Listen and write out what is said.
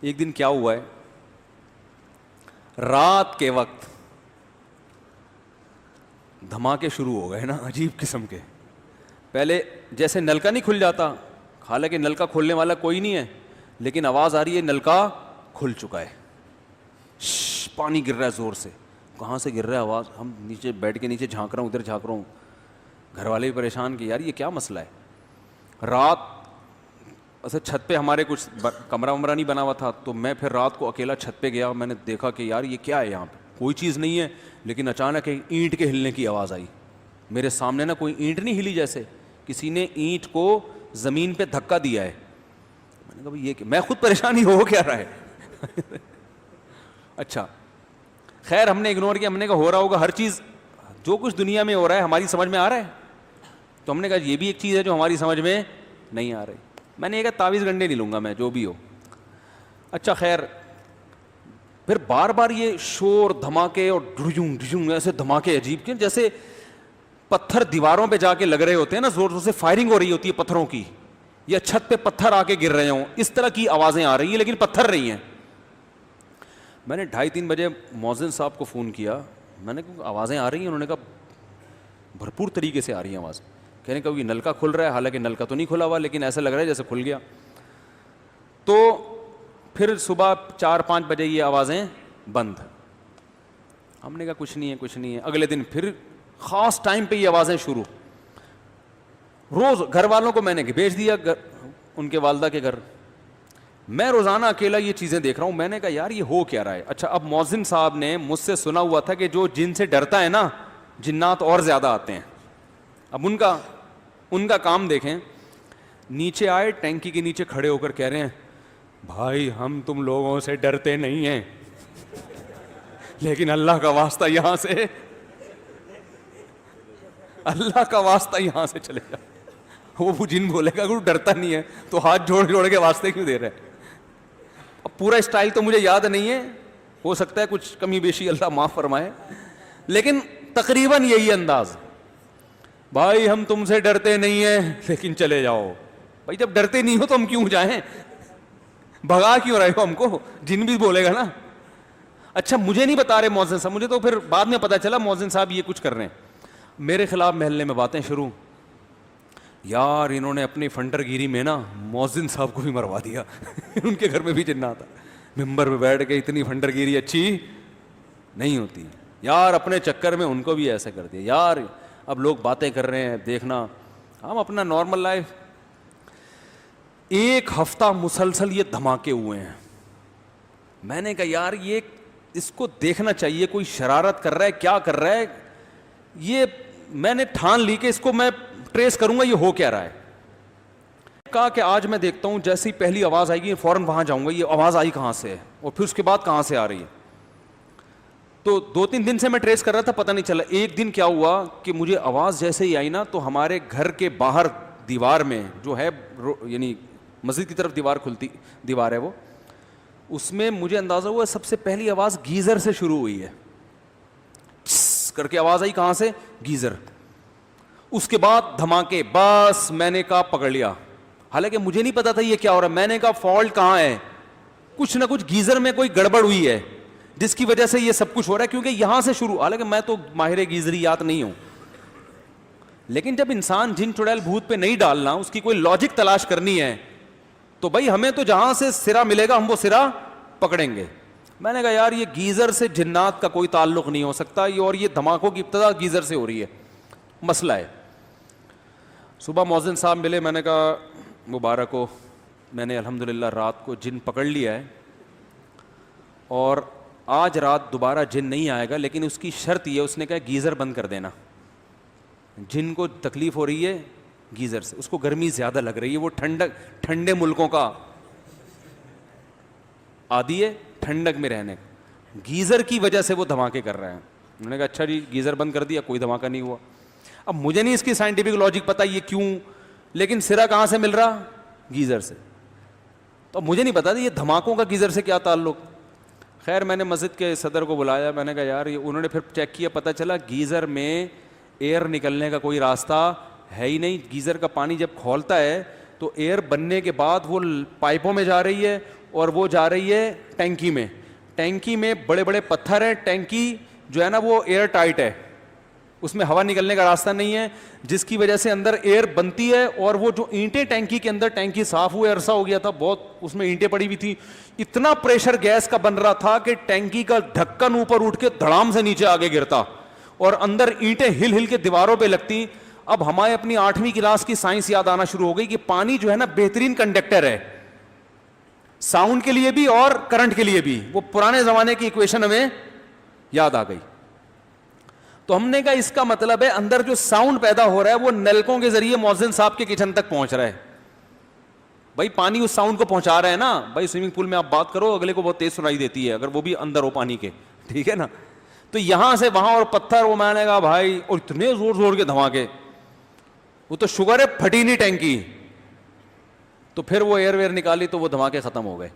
ایک دن کیا ہوا ہے, رات کے وقت دھماکے شروع ہو گئے نا عجیب قسم کے. پہلے جیسے نلکا نہیں کھل جاتا, حالانکہ نلکا کھولنے والا کوئی نہیں ہے, لیکن آواز آ رہی ہے نلکا کھل چکا ہے, پانی گر رہا ہے زور سے. کہاں سے گر رہا ہے آواز؟ ہم نیچے بیٹھ کے نیچے جھانک رہا ہوں, ادھر جھانک رہا ہوں. گھر والے بھی پریشان کہ یار یہ کیا مسئلہ ہے. رات ایسے چھت پہ ہمارے کچھ کمرہ ومرہ نہیں بنا ہوا تھا, تو میں پھر رات کو اکیلا چھت پہ گیا. میں نے دیکھا کہ یار یہ کیا ہے, یہاں پہ کوئی چیز نہیں ہے, لیکن اچانک اینٹ کے ہلنے کی آواز آئی. میرے سامنے نا کوئی اینٹ نہیں ہلی, جیسے کسی نے اینٹ کو زمین پہ دھکا دیا ہے. میں نے کہا بھائی یہ کہ میں خود پریشانی ہو کیا رہا ہے. اچھا خیر ہم نے اگنور کیا, ہم نے کہا ہو رہا ہوگا ہر چیز, جو کچھ دنیا میں ہو رہا ہے ہماری سمجھ میں آ رہا ہے. تو ہم نے کہا یہ بھی ایک چیز ہے جو ہماری سمجھ میں نہیں آ رہی. میں نے یہ کہا تعویذ گنڈے نہیں لوں گا میں, جو بھی ہو. اچھا خیر پھر بار بار یہ شور دھماکے اور ڈھجوں ڈھجوں ایسے دھماکے عجیب کے, جیسے پتھر دیواروں پہ جا کے لگ رہے ہوتے ہیں نا, زور زور سے فائرنگ ہو رہی ہوتی ہے پتھروں کی, یا چھت پہ پتھر آ کے گر رہے ہوں, اس طرح کی آوازیں آ رہی ہیں لیکن پتھر رہی ہیں. میں نے 2:30-3 بجے مؤذن صاحب کو فون کیا. میں نے کہا آوازیں آ رہی ہیں؟ انہوں نے کہا بھرپور طریقے سے آ رہی ہیں آواز. کہنے کہ یہ نلکا کھل رہا ہے, حالانکہ نلکا تو نہیں کھلا ہوا, لیکن ایسا لگ رہا ہے جیسے کھل گیا. تو پھر صبح 4-5 بجے یہ آوازیں بند. ہم نے کہا کچھ نہیں ہے کچھ نہیں ہے. اگلے دن پھر خاص ٹائم پہ یہ آوازیں شروع. روز گھر والوں کو میں نے بھیج دیا ان کے والدہ کے گھر. میں روزانہ اکیلا یہ چیزیں دیکھ رہا ہوں. میں نے کہا یار یہ ہو کیا رہا ہے. اچھا اب مؤذن صاحب نے مجھ سے سنا ہوا تھا کہ جو جن سے ڈرتا ہے نا, جنات اور زیادہ آتے ہیں. اب ان کا کام دیکھیں, نیچے آئے ٹینکی کے نیچے کھڑے ہو کر کہہ رہے ہیں بھائی ہم تم لوگوں سے ڈرتے نہیں ہیں, لیکن اللہ کا واسطہ یہاں سے, اللہ کا واسطہ یہاں سے چلے جا. وہ جن بولے گا کہ ڈرتا نہیں ہے تو ہاتھ جوڑ کے واسطے کیوں دے رہے ہیں. اب پورا اسٹائل تو مجھے یاد نہیں ہے, ہو سکتا ہے کچھ کمی بیشی اللہ معاف فرمائے, لیکن تقریباً یہی انداز. بھائی ہم تم سے ڈرتے نہیں ہیں لیکن چلے جاؤ. بھائی جب ڈرتے نہیں ہو تو ہم کیوں جائیں, بھگا کیوں رہے ہو ہم کو؟ جن بھی بولے گا نا. اچھا مجھے نہیں بتا رہے مؤذن صاحب, مجھے تو پھر بعد میں پتا چلا مؤذن صاحب یہ کچھ کر رہے ہیں. میرے خلاف محلے میں باتیں شروع. یار انہوں نے اپنی فنٹر گیری میں نا مؤذن صاحب کو بھی مروا دیا. ان کے گھر میں بھی جنات تھا. ممبر پہ بیٹھ کے اتنی فنٹر گیری اچھی نہیں ہوتی یار, اپنے چکر میں ان کو بھی ایسا کر دیا. یار اب لوگ باتیں کر رہے ہیں, دیکھنا ہم اپنا نارمل لائف. 1 ہفتہ مسلسل یہ دھماکے ہوئے ہیں. میں نے کہا یار یہ اس کو دیکھنا چاہیے, کوئی شرارت کر رہا ہے, کیا کر رہا ہے. یہ میں نے ٹھان لی کہ اس کو میں ٹریس کروں گا یہ ہو کیا رہا ہے. کہا کہ آج میں دیکھتا ہوں جیسی پہلی آواز آئے گی فوراً وہاں جاؤں گا, یہ آواز آئی کہاں سے ہے اور پھر اس کے بعد کہاں سے آ رہی ہے. تو 2-3 دن سے میں ٹریس کر رہا تھا, پتہ نہیں چلا. ایک دن کیا ہوا کہ مجھے آواز جیسے ہی آئی نا, تو ہمارے گھر کے باہر دیوار میں جو ہے یعنی مسجد کی طرف دیوار ہے وہ, اس میں مجھے اندازہ ہوا سب سے پہلی آواز گیزر سے شروع ہوئی ہے. کر کے آواز آئی کہاں سے, گیزر. اس کے بعد دھماکے. بس میں نے کہا پکڑ لیا, حالانکہ مجھے نہیں پتا تھا یہ کیا ہو رہا ہے. میں نے کہا فالٹ کہاں ہے, کچھ نہ کچھ گیزر میں کوئی گڑبڑ ہوئی ہے جس کی وجہ سے یہ سب کچھ ہو رہا ہے, کیونکہ یہاں سے شروع. حالانکہ میں تو ماہر گیزریات نہیں ہوں, لیکن جب انسان جن چڑیل بھوت پہ نہیں ڈالنا, اس کی کوئی لاجک تلاش کرنی ہے, تو بھائی ہمیں تو جہاں سے سرا ملے گا ہم وہ سرا پکڑیں گے. میں نے کہا یار یہ گیزر سے جنات کا کوئی تعلق نہیں ہو سکتا, اور یہ دھماکوں کی ابتدا گیزر سے ہو رہی ہے, مسئلہ ہے. صبح مؤذن صاحب ملے, میں نے کہا مبارک ہو, میں نے الحمدللہ رات کو جن پکڑ لیا ہے, اور آج رات دوبارہ جن نہیں آئے گا, لیکن اس کی شرط یہ, اس نے کہا گیزر بند کر دینا. جن کو تکلیف ہو رہی ہے گیزر سے, اس کو گرمی زیادہ لگ رہی ہے, وہ ٹھنڈے ملکوں کا عادی ہے, ٹھنڈک میں رہنے, گیزر کی وجہ سے وہ دھماکے کر رہے ہیں. انہوں نے کہا اچھا جی گیزر بند کر دیا, کوئی دھماکہ نہیں ہوا. اب مجھے نہیں اس کی سائنٹیفک لاجک پتا یہ کیوں, لیکن سرا کہاں سے مل رہا, گیزر سے. تو مجھے نہیں پتا یہ دھماکوں کا گیزر سے کیا تعلق. خیر میں نے مسجد کے صدر کو بلایا, میں نے کہا یار انہوں نے پھر چیک کیا, پتہ چلا گیزر میں ایئر نکلنے کا کوئی راستہ ہے ہی نہیں. گیزر کا پانی جب کھولتا ہے تو ایئر بننے کے بعد وہ پائپوں میں جا رہی ہے, اور وہ جا رہی ہے ٹینکی میں. ٹینکی میں بڑے بڑے پتھر ہیں, ٹینکی جو ہے نا وہ ایئر ٹائٹ ہے, اس میں ہوا نکلنے کا راستہ نہیں ہے, جس کی وجہ سے اندر ایئر بنتی ہے. اور وہ جو اینٹیں ٹینکی کے اندر, ٹینکی صاف ہوئے عرصہ ہو گیا تھا بہت, اس میں اینٹیں پڑی ہوئی تھی, اتنا پریشر گیس کا بن رہا تھا کہ ٹینکی کا ڈھکن اوپر اٹھ کے دھڑام سے نیچے آگے گرتا اور اندر اینٹیں ہل ہل کے دیواروں پہ لگتی. اب ہمیں اپنی 8ویں کلاس کی سائنس یاد آنا شروع ہو گئی کہ پانی جو ہے نا بہترین کنڈکٹر ہے, ساؤنڈ کے لیے بھی اور کرنٹ کے لیے بھی. وہ پرانے زمانے کی ایکویشن ہمیں یاد آ گئی. تو ہم نے کہا اس کا مطلب ہے اندر جو ساؤنڈ پیدا ہو رہا ہے وہ نلکوں کے ذریعے مؤذن صاحب کے کچن تک پہنچ رہا ہے. بھائی پانی اس ساؤنڈ کو پہنچا رہا ہے نا. بھائی سوئمنگ پول میں آپ بات کرو, اگلے کو بہت تیز سنائی دیتی ہے اگر وہ بھی اندر ہو پانی کے, ٹھیک ہے نا. تو یہاں سے وہاں اور پتھر, وہ میں نے کہا بھائی, اور اتنے زور زور کے دھماکے, وہ تو شوگر ہے پھٹی نہیں ٹینکی. تو پھر وہ ایئر ویئر نکالی تو وہ دھماکے ختم ہو گئے.